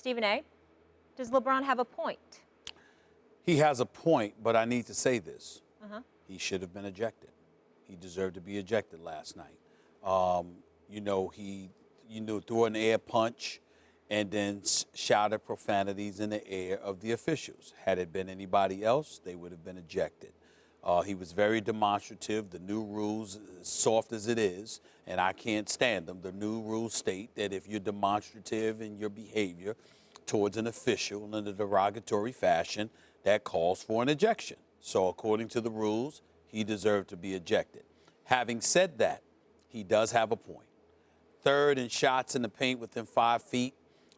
Stephen A., does LeBron have a point? He has a point, but I need to say this. He should have been ejected. He deserved to be ejected last night. He threw an air punch and then shouted profanities in the air of the officials. Had it been anybody else, they would have been ejected. He was very demonstrative. The new rules, as soft as it is, and I can't stand them, the new rules state that if you're demonstrative in your behavior towards an official in a derogatory fashion, that calls for an ejection. So according to the rules, he deserved to be ejected. Having said that, he does have a point. Third in shots in the paint within 5 feet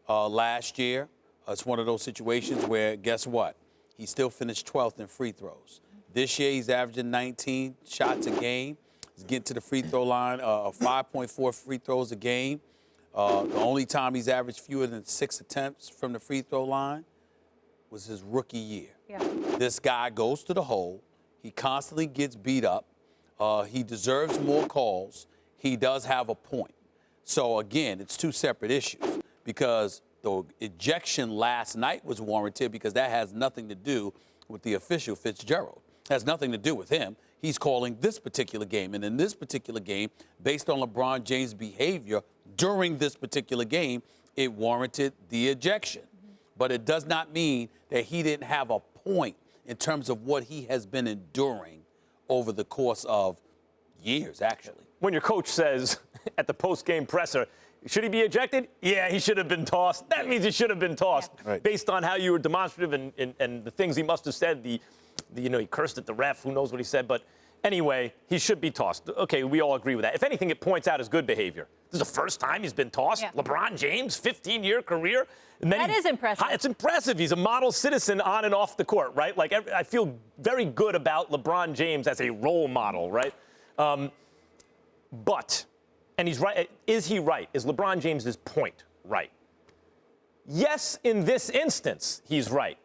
last year. It's one of those situations where, guess what? He still finished 12th in free throws. This year, he's averaging 19 shots a game. He's getting to the free throw line, 5.4 free throws a game. The only time he's averaged fewer than 6 attempts from the free throw line was his rookie year. Yeah. This guy goes to the hole. He constantly gets beat up. He deserves more calls. He does have a point. So, again, it's two separate issues because the ejection last night was warranted because that has nothing to do with the official Fitzgerald. It has nothing to do with him. He's calling this particular game. And in this particular game, based on LeBron James' behavior during this particular game, it warranted the ejection. But it does not mean that he didn't have a point in terms of what he has been enduring over the course of years, actually. When your coach says at the post-game presser, should he be ejected? Yeah, he should have been tossed. That means he should have been tossed. Yeah. Right. Based on how you were demonstrative and the things he must have said, he cursed at the ref, who knows what he said. But anyway, he should be tossed. Okay, we all agree with that. If anything, it points out his good behavior. This is the first time he's been tossed. Yeah. LeBron James, 15-year career. That is impressive. It's impressive. He's a model citizen on and off the court, right? Like, I feel very good about LeBron James as a role model, right? But, and he's right, is he right? Is LeBron James's point right? Yes, in this instance, he's right.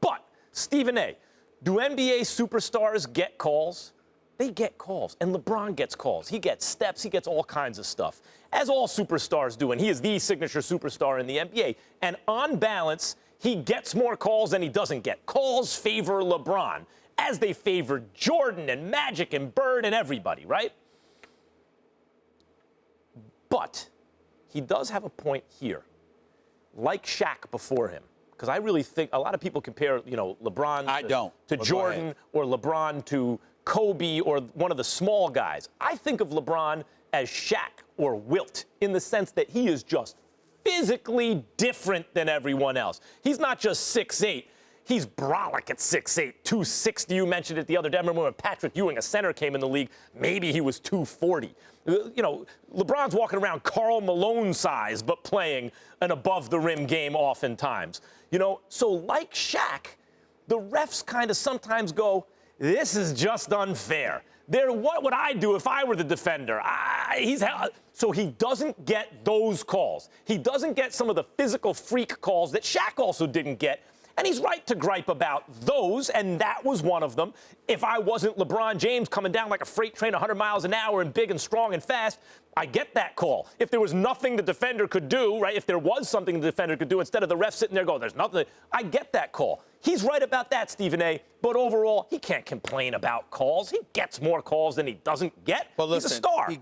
But, Stephen A., do NBA superstars get calls? They get calls, and LeBron gets calls. He gets steps. He gets all kinds of stuff, as all superstars do, and he is the signature superstar in the NBA. And on balance, he gets more calls than he doesn't get. Calls favor LeBron, as they favor Jordan and Magic and Bird and everybody, right? But he does have a point here, like Shaq before him. Because I really think a lot of people compare, LeBron to Jordan or LeBron to Kobe or one of the small guys. I think of LeBron as Shaq or Wilt in the sense that he is just physically different than everyone else. He's not just 6'8". He's brolic at 6'8", 260. You mentioned it the other day. I remember when Patrick Ewing, a center, came in the league. Maybe he was 240. LeBron's walking around Karl Malone size, but playing an above-the-rim game oftentimes. So like Shaq, the refs kind of sometimes go, this is just unfair. What would I do if I were the defender? So he doesn't get those calls. He doesn't get some of the physical freak calls that Shaq also didn't get. And he's right to gripe about those, and that was one of them. If I wasn't LeBron James coming down like a freight train 100 miles an hour and big and strong and fast, I get that call. If there was nothing the defender could do, right, if there was something the defender could do, instead of the ref sitting there going, there's nothing, I get that call. He's right about that, Stephen A., but overall, he can't complain about calls. He gets more calls than he doesn't get. But listen, he's a star.